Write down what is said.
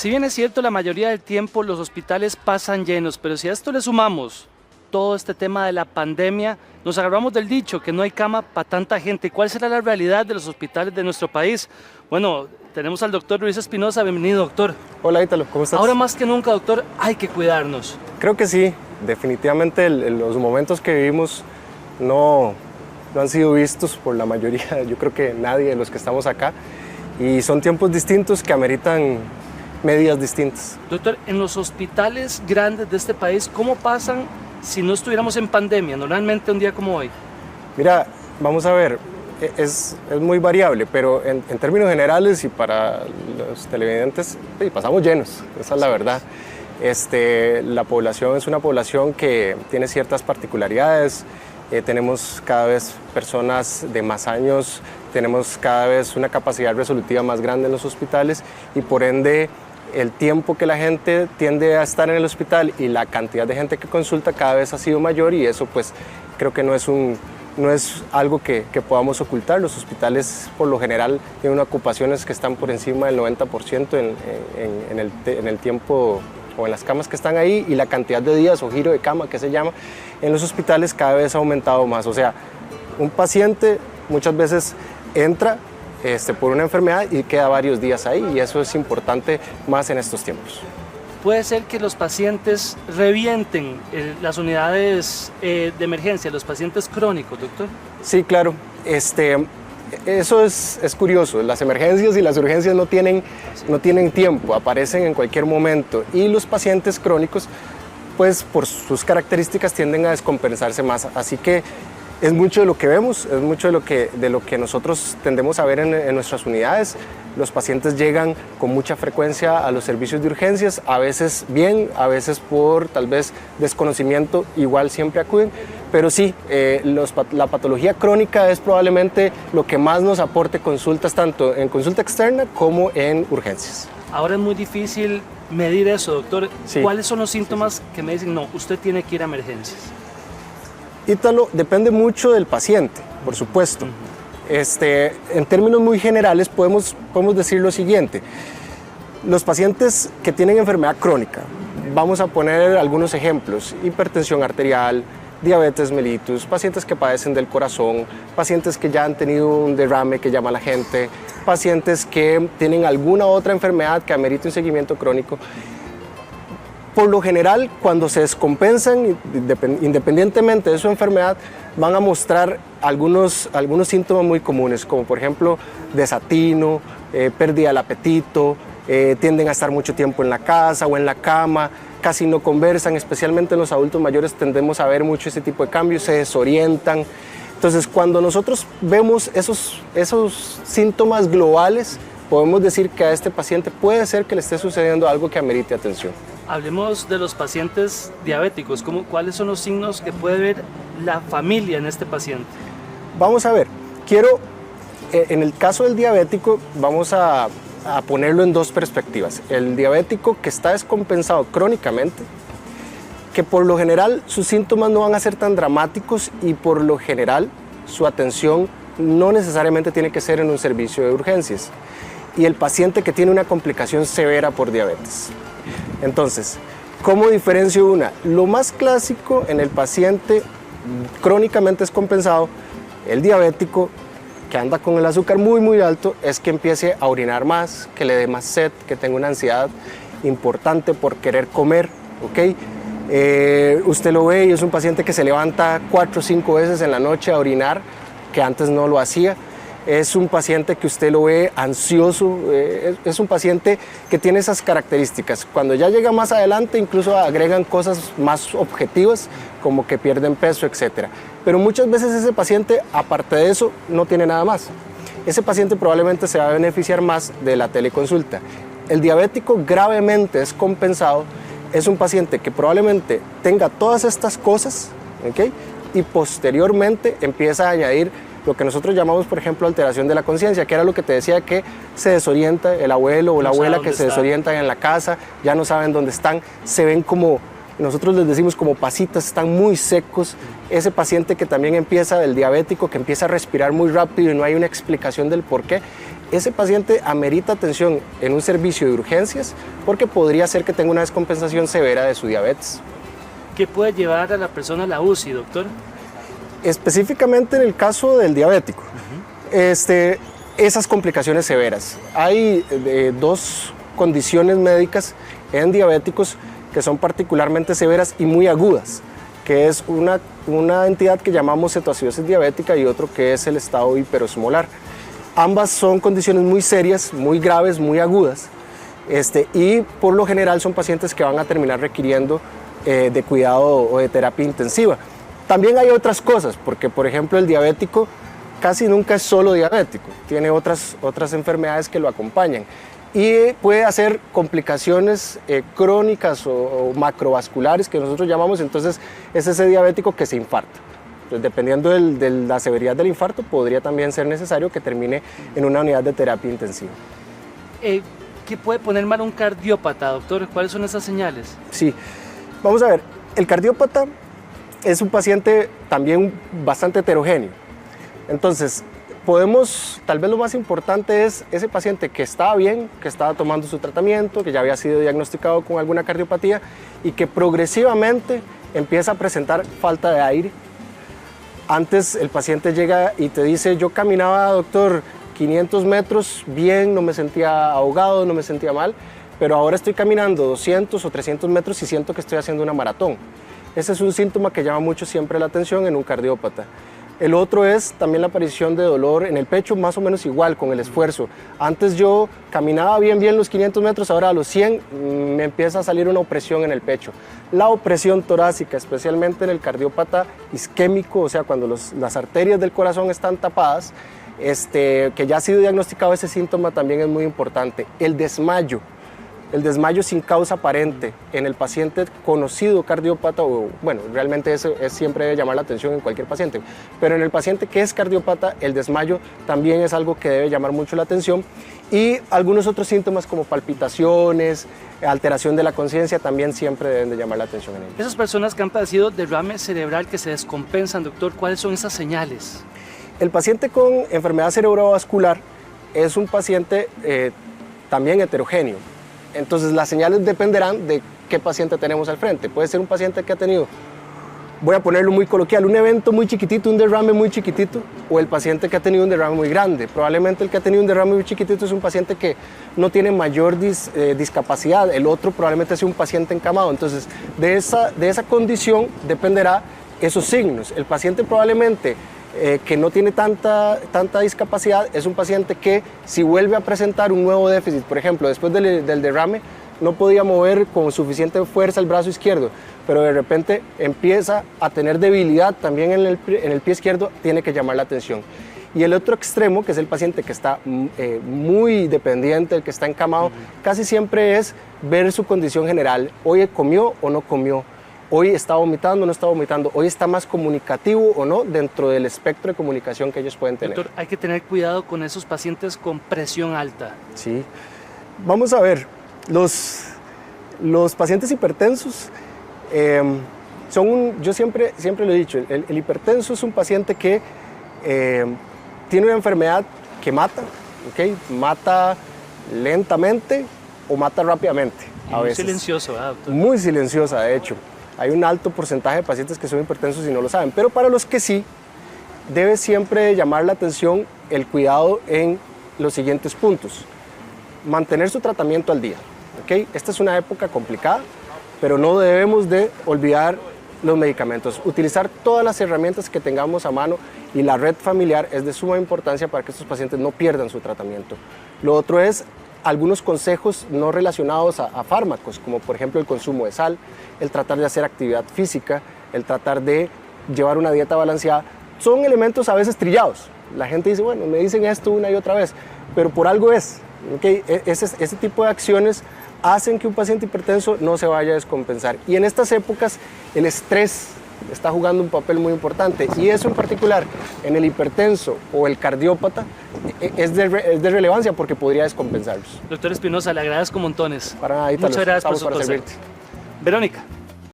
Si bien es cierto, la mayoría del tiempo los hospitales pasan llenos, pero si a esto le sumamos todo este tema de la pandemia, nos agarramos del dicho que no hay cama para tanta gente. ¿Cuál será la realidad de los hospitales de nuestro país? Bueno, tenemos al doctor Luis Espinosa. Bienvenido, doctor. Hola, Ítalo, ¿cómo estás? Ahora más que nunca, doctor, hay que cuidarnos. Creo que sí, definitivamente los momentos que vivimos no han sido vistos por la mayoría, yo creo que nadie de los que estamos acá, y son tiempos distintos que ameritan medidas distintas. Doctor, en los hospitales grandes de este país, ¿cómo pasan si no estuviéramos en pandemia, normalmente un día como hoy? Mira, vamos a ver, es muy variable, pero en términos generales y para los televidentes, sí, pasamos llenos, esa es la verdad. La población es una población que tiene ciertas particularidades, tenemos cada vez personas de más años, tenemos cada vez una capacidad resolutiva más grande en los hospitales y por ende el tiempo que la gente tiende a estar en el hospital y la cantidad de gente que consulta cada vez ha sido mayor y eso pues creo que no es algo que podamos ocultar. Los hospitales por lo general tienen ocupaciones que están por encima del 90% en el tiempo o en las camas que están ahí y la cantidad de días o giro de cama que se llama en los hospitales cada vez ha aumentado más. O sea, un paciente muchas veces entra por una enfermedad y queda varios días ahí y eso es importante más en estos tiempos. ¿Puede ser que los pacientes revienten las unidades de emergencia, los pacientes crónicos, doctor? Sí, claro. Eso es curioso. Las emergencias y las urgencias no tienen tiempo, aparecen en cualquier momento y los pacientes crónicos, pues por sus características tienden a descompensarse más. Así que es mucho de lo que vemos, es mucho de lo que nosotros tendemos a ver en nuestras unidades. Los pacientes llegan con mucha frecuencia a los servicios de urgencias, a veces bien, a veces por tal vez desconocimiento, igual siempre acuden. Pero sí, la patología crónica es probablemente lo que más nos aporte consultas, tanto en consulta externa como en urgencias. Ahora es muy difícil medir eso, doctor. Sí. ¿Cuáles son los síntomas que me dicen, no, usted tiene que ir a emergencias? Ítalo, depende mucho del paciente, por supuesto. En términos muy generales podemos decir lo siguiente. Los pacientes que tienen enfermedad crónica, vamos a poner algunos ejemplos: hipertensión arterial, diabetes mellitus, pacientes que padecen del corazón, pacientes que ya han tenido un derrame que llama la gente, pacientes que tienen alguna otra enfermedad que amerite un seguimiento crónico. Por lo general, cuando se descompensan, independientemente de su enfermedad, van a mostrar algunos síntomas muy comunes, como por ejemplo desatino, pérdida del apetito, tienden a estar mucho tiempo en la casa o en la cama, casi no conversan, especialmente en los adultos mayores tendemos a ver mucho ese tipo de cambios, se desorientan. Entonces, cuando nosotros vemos esos síntomas globales, podemos decir que a este paciente puede ser que le esté sucediendo algo que amerite atención. Hablemos de los pacientes diabéticos. ¿Cuáles son los signos que puede ver la familia en este paciente? Vamos a ver, en el caso del diabético, vamos a ponerlo en dos perspectivas. El diabético que está descompensado crónicamente, que por lo general sus síntomas no van a ser tan dramáticos y por lo general su atención no necesariamente tiene que ser en un servicio de urgencias. Y el paciente que tiene una complicación severa por diabetes. Entonces, ¿cómo diferencio una? Lo más clásico en el paciente crónicamente descompensado, el diabético que anda con el azúcar muy alto, es que empiece a orinar más, que le dé más sed, que tenga una ansiedad importante por querer comer, ¿ok? Usted lo ve y es un paciente que se levanta 4 o 5 veces en la noche a orinar, que antes no lo hacía. Es un paciente que usted lo ve ansioso, es un paciente que tiene esas características. Cuando ya llega más adelante, incluso agregan cosas más objetivas, como que pierden peso, etc. Pero muchas veces ese paciente, aparte de eso, no tiene nada más. Ese paciente probablemente se va a beneficiar más de la teleconsulta. El diabético gravemente descompensado es un paciente que probablemente tenga todas estas cosas, ¿okay? Y posteriormente empieza a añadir lo que nosotros llamamos, por ejemplo, alteración de la conciencia, que era lo que te decía, que se desorienta el abuelo o la abuela, que se desorientan en la casa, ya no saben dónde están, se ven como, nosotros les decimos como pasitas, están muy secos. Ese paciente que también empieza, el diabético, que empieza a respirar muy rápido y no hay una explicación del por qué, ese paciente amerita atención en un servicio de urgencias porque podría ser que tenga una descompensación severa de su diabetes. ¿Qué puede llevar a la persona a la UCI, doctor? Específicamente en el caso del diabético, esas complicaciones severas. Hay dos condiciones médicas en diabéticos que son particularmente severas y muy agudas, que es una entidad que llamamos cetoacidosis diabética y otro que es el estado hiperosmolar. Ambas son condiciones muy serias, muy graves, muy agudas, y por lo general son pacientes que van a terminar requiriendo de cuidado o de terapia intensiva. También hay otras cosas, porque por ejemplo el diabético casi nunca es solo diabético, tiene otras enfermedades que lo acompañan y puede hacer complicaciones crónicas o macrovasculares que nosotros llamamos. Entonces es ese diabético que se infarta. Entonces, dependiendo de la severidad del infarto, podría también ser necesario que termine en una unidad de terapia intensiva. ¿Qué puede poner mal un cardiópata, doctor? ¿Cuáles son esas señales? Sí, vamos a ver, el cardiópata es un paciente también bastante heterogéneo. Entonces, tal vez lo más importante es ese paciente que estaba bien, que estaba tomando su tratamiento, que ya había sido diagnosticado con alguna cardiopatía y que progresivamente empieza a presentar falta de aire. Antes el paciente llega y te dice, yo caminaba, doctor, 500 metros bien, no me sentía ahogado, no me sentía mal, pero ahora estoy caminando 200 o 300 metros y siento que estoy haciendo una maratón. Ese es un síntoma que llama mucho siempre la atención en un cardiópata. El otro es también la aparición de dolor en el pecho, más o menos igual con el esfuerzo. Antes yo caminaba bien los 500 metros, ahora a los 100 me empieza a salir una opresión en el pecho. La opresión torácica, especialmente en el cardiópata isquémico, o sea, cuando las arterias del corazón están tapadas, que ya ha sido diagnosticado ese síntoma, también es muy importante. El desmayo sin causa aparente en el paciente conocido cardiópata, o bueno, realmente eso siempre debe llamar la atención en cualquier paciente, pero en el paciente que es cardiópata, el desmayo también es algo que debe llamar mucho la atención, y algunos otros síntomas como palpitaciones, alteración de la conciencia también siempre deben de llamar la atención en ellos. Esas personas que han padecido derrame cerebral que se descompensan, doctor, ¿cuáles son esas señales? El paciente con enfermedad cerebrovascular es un paciente también heterogéneo. Entonces las señales dependerán de qué paciente tenemos al frente. Puede ser un paciente que ha tenido, voy a ponerlo muy coloquial, un evento muy chiquitito, un derrame muy chiquitito, o el paciente que ha tenido un derrame muy grande. Probablemente el que ha tenido un derrame muy chiquitito es un paciente que no tiene mayor discapacidad, el otro probablemente es un paciente encamado. Entonces de esa condición dependerá esos signos. El paciente probablemente que no tiene tanta discapacidad es un paciente que si vuelve a presentar un nuevo déficit, por ejemplo, después del derrame no podía mover con suficiente fuerza el brazo izquierdo, pero de repente empieza a tener debilidad también en el pie izquierdo, tiene que llamar la atención. Y el otro extremo, que es el paciente que está muy dependiente, el que está encamado, casi siempre es ver su condición general. Hoy comió o no comió. Hoy está vomitando o no está vomitando, hoy está más comunicativo o no dentro del espectro de comunicación que ellos pueden tener. Doctor, hay que tener cuidado con esos pacientes con presión alta. Sí. Vamos a ver, los pacientes hipertensos yo siempre lo he dicho, el hipertenso es un paciente que tiene una enfermedad que mata, ¿okay? Mata lentamente o mata rápidamente. A veces. Silencioso, ¿verdad, doctor? Muy silenciosa, de hecho. Hay un alto porcentaje de pacientes que son hipertensos y no lo saben, pero para los que sí, debe siempre llamar la atención el cuidado en los siguientes puntos. Mantener su tratamiento al día, ¿okay? Esta es una época complicada, pero no debemos de olvidar los medicamentos. Utilizar todas las herramientas que tengamos a mano y la red familiar es de suma importancia para que estos pacientes no pierdan su tratamiento. Lo otro es algunos consejos no relacionados a fármacos, como por ejemplo el consumo de sal, el tratar de hacer actividad física, el tratar de llevar una dieta balanceada. Son elementos a veces trillados. La gente dice, bueno, me dicen esto una y otra vez, pero por algo es. ¿Okay? Ese tipo de acciones hacen que un paciente hipertenso no se vaya a descompensar. Y en estas épocas el estrés está jugando un papel muy importante, y eso en particular en el hipertenso o el cardiópata es de relevancia porque podría descompensarlos. Doctor Espinosa, le agradezco montones. Para nada, muchas gracias por su consejo. Verónica.